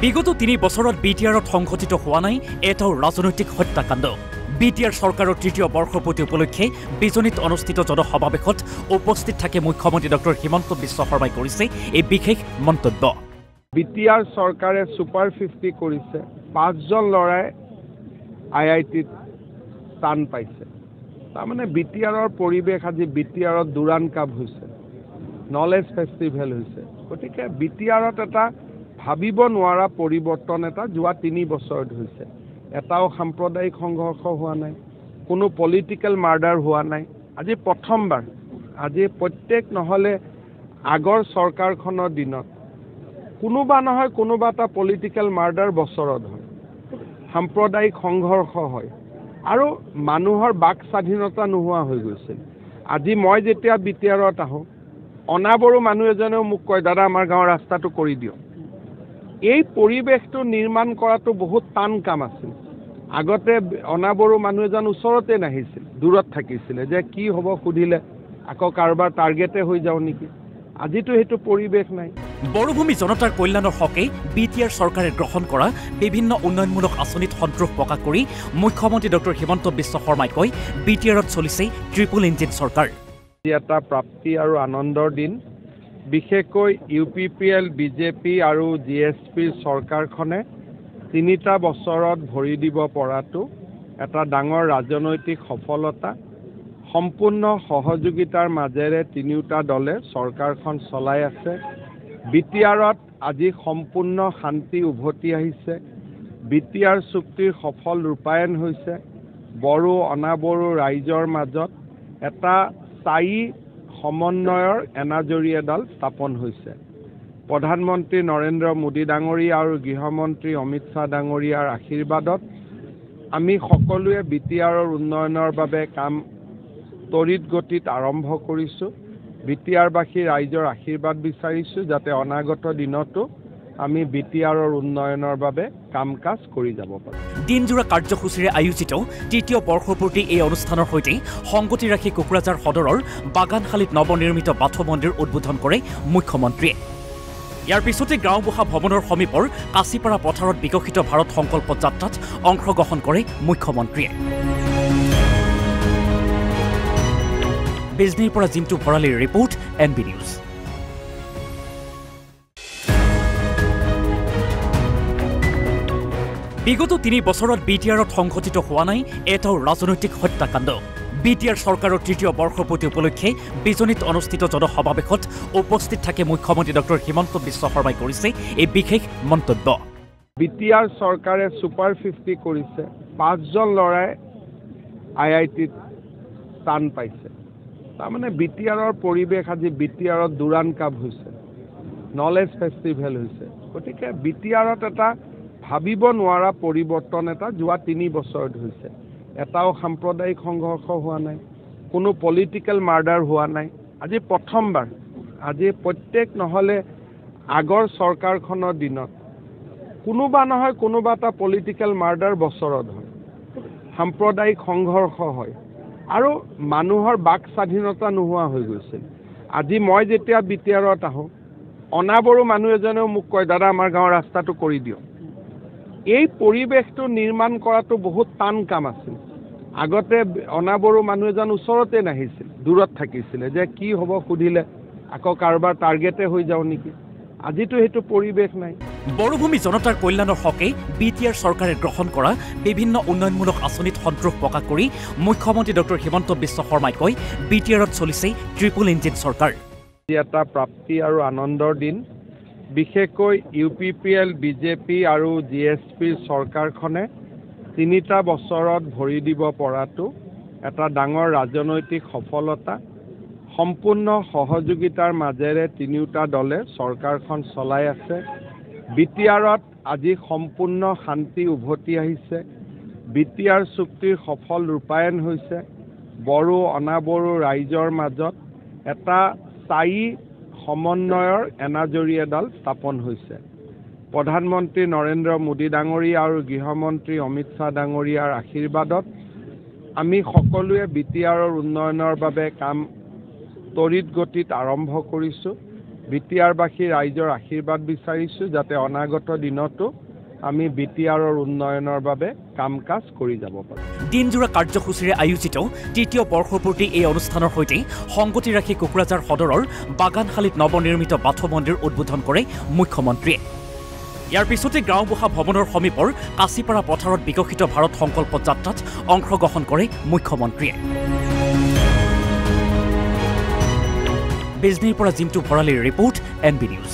বিগত ৩ বছৰত বিটিআৰত সংঘটিত হোৱা নাই এটাও ৰাজনৈতিক হত্যাকাণ্ড। বিটিআৰ চৰকাৰৰ তৃতীয় বৰ্ষপূৰ্তি উপলক্ষে বিজনীত অনুষ্ঠিত জনসমাৱেশত উপস্থিত থাকে মুখ্যমন্ত্ৰী ডক্টৰ হিমন্ত বিশ্ব শৰ্মাই কৰিছে এই বিশেষ মন্তব্য। বিটিআৰ চৰকাৰে সুপাৰ 50 কৰিছে। 5জন ল'ৰাই IITত স্থান পাইছে। তাৰমানে বিটিআৰৰ পৰিৱেশ আজি বিটিআৰত দুৰান কাপ হৈছে, নলেজ ফেষ্টিভেল হৈছে। গতিকে বিটিআৰত এটা ভাবিব নোৱাৰা পৰিৱৰ্তন এটা যোৱা 3 বছৰত হৈছে। এটাও সাম্প্ৰদায়িক সংঘৰ্ষ হোৱা নাই, কোনো পলিটিকেল মাৰ্ডাৰ হোৱা নাই। আজি প্ৰথমবাৰ, আজি প্ৰত্যেক নহ'লে আগৰ চৰকাৰখনৰ দিনত কোনোবা নহয় কোনোবা এটা পলিটিকেল মাৰ্ডাৰ বছৰত হয়, সাম্প্ৰদায়িক সংঘৰ্ষ হয় আৰু মানুহৰ বাক স্বাধীনতা নোহোৱা হৈ গৈছিল। আজি মই যেতিয়া বিটিআৰত আহোঁ, অনাবৰো মানুহ এজনেও মোক কয়, দাদা আমাৰ গাঁৱৰ ৰাস্তাটো কৰি দিয়ক। এই পৰিৱেশটো নিৰ্মাণ কৰাটো বহুত টান কাম আছিল। আগতে অনাবৰো মানুহ এজন ওচৰতে নাহিছিল, দূৰত থাকিছিলে, যে কি হ'ব সুধিলে আকৌ কাৰোবাৰ টাৰ্গেটে হৈ যাওঁ নেকি। আজিতো সেইটো পৰিৱেশ নাই। বড়োভূমি জনতাৰ কল্যাণৰ হকে বিটিআৰ চৰকাৰে গ্ৰহণ কৰা বিভিন্ন উন্নয়নমূলক আঁচনিত সন্তোষ প্ৰকাশ কৰি মুখ্যমন্ত্ৰী ডক্টৰ হিমন্ত বিশ্ব শৰ্মাই কয়, বিটিআৰত চলিছে ট্ৰিপল ইঞ্জিন চৰকাৰ। এটা প্ৰাপ্তি আৰু আনন্দৰ দিন। বিশেষকৈ UPPL, BJP আৰু GSPৰ চৰকাৰখনে 3টা বছৰত ভৰি দিব পৰাটো এটা ডাঙৰ ৰাজনৈতিক সফলতা। সম্পূৰ্ণ সহযোগিতাৰ মাজেৰে 3টা দলে চৰকাৰখন চলাই আছে। বিটিআৰত আজি সম্পূৰ্ণ শান্তি উভতি আহিছে। বিটিআৰ চুক্তিৰ সফল ৰূপায়ণ হৈছে। বড়ো অনাবড়ো ৰাইজৰ মাজত এটা স্থায়ী সমন্বয়ৰ এনাজৰী এডাল স্থাপন হৈছে। প্ৰধানমন্ত্ৰী নৰেন্দ্ৰ মোদী ডাঙৰীয়া আৰু গৃহমন্ত্ৰী অমিত শ্বাহ ডাঙৰীয়াৰ আশীৰ্বাদত আমি সকলোৱে বিটিআৰৰ উন্নয়নৰ বাবে কাম তড়িৎ গতিত আৰম্ভ কৰিছোঁ। বিটিআৰবাসী ৰাইজৰ আশীৰ্বাদ বিচাৰিছোঁ যাতে অনাগত দিনতো আমি বিটিআৰৰ উন্নয়নৰ বাবে কাম কাজ কৰি যাব পাৰোঁ। দিনজোৰা কাৰ্যসূচীৰে আয়োজিত তৃতীয় বৰ্ষপূৰ্তি এই অনুষ্ঠানৰ সৈতে সংগতি ৰাখি কোকৰাঝাৰ সদৰৰ বাগানশালীত নৱনিৰ্মিত বাথৌ মন্দিৰ উদ্বোধন কৰে মুখ্যমন্ত্ৰীয়ে। ইয়াৰ পিছতে গাঁওবুঢ়া ভৱনৰ সমীপৰ কাছিপাৰা পথাৰত বিকশিত ভাৰত সংকল্প যাত্ৰাত অংশগ্ৰহণ কৰে মুখ্যমন্ত্ৰীয়ে। বিজনীৰ পৰা জিন্তু ভৰালীৰ ৰিপৰ্ট, NB নিউজ। বিগত ৩ বছৰত বিটিআৰত সংঘটিত হোৱা নাই এটাও ৰাজনৈতিক হত্যাকাণ্ড। বিটিআৰ চৰকাৰৰ তৃতীয় বৰ্ষপূৰ্তি উপলক্ষে বিজনীত অনুষ্ঠিত জনসমাৱেশত উপস্থিত থাকে মুখ্যমন্ত্ৰী ডক্টৰ হিমন্ত বিশ্ব শৰ্মাই কৰিছে এই বিশেষ মন্তব্য। বিটিআৰ চৰকাৰে সুপাৰ 50 কৰিছে। 5জন ল'ৰাই IITত স্থান পাইছে। তাৰমানে বিটিআৰৰ পৰিৱেশ আজি বিটিআৰত দুৰান কাপ হৈছে, নলেজ ফেষ্টিভেল হৈছে। গতিকে বিটিআৰত এটা ভাবিব নোৱাৰা পৰিৱৰ্তন এটা যোৱা 3 বছৰত হৈছে। এটাও সাম্প্ৰদায়িক সংঘৰ্ষ হোৱা নাই, কোনো পলিটিকেল মাৰ্ডাৰ হোৱা নাই। আজি প্ৰথমবাৰ, আজি প্ৰত্যেক নহ'লে আগৰ চৰকাৰখনৰ দিনত কোনোবা নহয় কোনোবা এটা পলিটিকেল মাৰ্ডাৰ বছৰত হয়, সাম্প্ৰদায়িক সংঘৰ্ষ হয় আৰু মানুহৰ বাক স্বাধীনতা নোহোৱা হৈ গৈছিল। আজি মই যেতিয়া বিটিআৰত আহোঁ, অনাবৰো মানুহ এজনেও মোক কয়, দাদা আমাৰ গাঁৱৰ ৰাস্তাটো কৰি দিয়ক। এই পৰিৱেশটো নিৰ্মাণ কৰাটো বহুত টান কাম আছিল। আগতে অনাবৰো মানুহ এজন ওচৰতে নাহিছিল, দূৰত থাকিছিলে, যে কি হ'ব সুধিলে আকৌ কাৰোবাৰ টাৰ্গেটে হৈ যাওঁ নেকি। আজিতো সেইটো পৰিৱেশ নাই। বড়োভূমি জনতাৰ কল্যাণৰ হকে বিটিআৰ চৰকাৰে গ্ৰহণ কৰা বিভিন্ন উন্নয়নমূলক আঁচনিত সন্তোষ প্ৰকাশ কৰি মুখ্যমন্ত্ৰী ডক্টৰ হিমন্ত বিশ্ব শৰ্মাই কয়, বিটিআৰত চলিছে ট্ৰিপল ইঞ্জিন চৰকাৰ। এটা প্ৰাপ্তি আৰু আনন্দৰ দিন। বিশেষকৈ UPPL, BJP আৰু GSPৰ চৰকাৰখনে 3টা বছৰত ভৰি দিব পৰাটো এটা ডাঙৰ ৰাজনৈতিক সফলতা। সম্পূৰ্ণ সহযোগিতাৰ মাজেৰে 3টা দলে চৰকাৰখন চলাই আছে। বিটিআৰত আজি সম্পূৰ্ণ শান্তি উভতি আহিছে। বিটিআৰ চুক্তিৰ সফল ৰূপায়ণ হৈছে। বড়ো অনাবড়ো ৰাইজৰ মাজত এটা স্থায়ী সমন্বয়ৰ এনাজৰী এডাল স্থাপন হৈছে। প্ৰধানমন্ত্ৰী নৰেন্দ্ৰ মোদী ডাঙৰীয়া আৰু গৃহমন্ত্ৰী অমিত শ্বাহ ডাঙৰীয়াৰ আশীৰ্বাদত আমি সকলোৱে বিটিআৰৰ উন্নয়নৰ বাবে কাম তড়িৎ গতিত আৰম্ভ কৰিছোঁ। BTR-বাসী ৰাইজৰ আশীৰ্বাদ বিচাৰিছোঁ যাতে অনাগত দিনতো আমি BTR-ৰ উন্নয়নৰ বাবে কাম কাজ কৰি যাব পাৰোঁ। দিনজোৰা কাৰ্যসূচীৰে আয়োজিত তৃতীয় বৰ্ষপূৰ্তি এই অনুষ্ঠানৰ সৈতে সংগতি ৰাখি কোকৰাঝাৰ সদৰৰ বাগানশালীত নৱনিৰ্মিত বাথৌ মন্দিৰ উদ্বোধন কৰে মুখ্যমন্ত্ৰীয়ে। ইয়াৰ পিছতে গাঁওবুঢ়া ভৱনৰ সমীপৰ কাছিপাৰা পথাৰত বিকশিত ভাৰত সংকল্প যাত্ৰাত অংশগ্ৰহণ কৰে মুখ্যমন্ত্ৰীয়ে। বিজনীৰ পৰা জিন্তু ভৰালীৰ ৰিপৰ্ট NB নিউজ।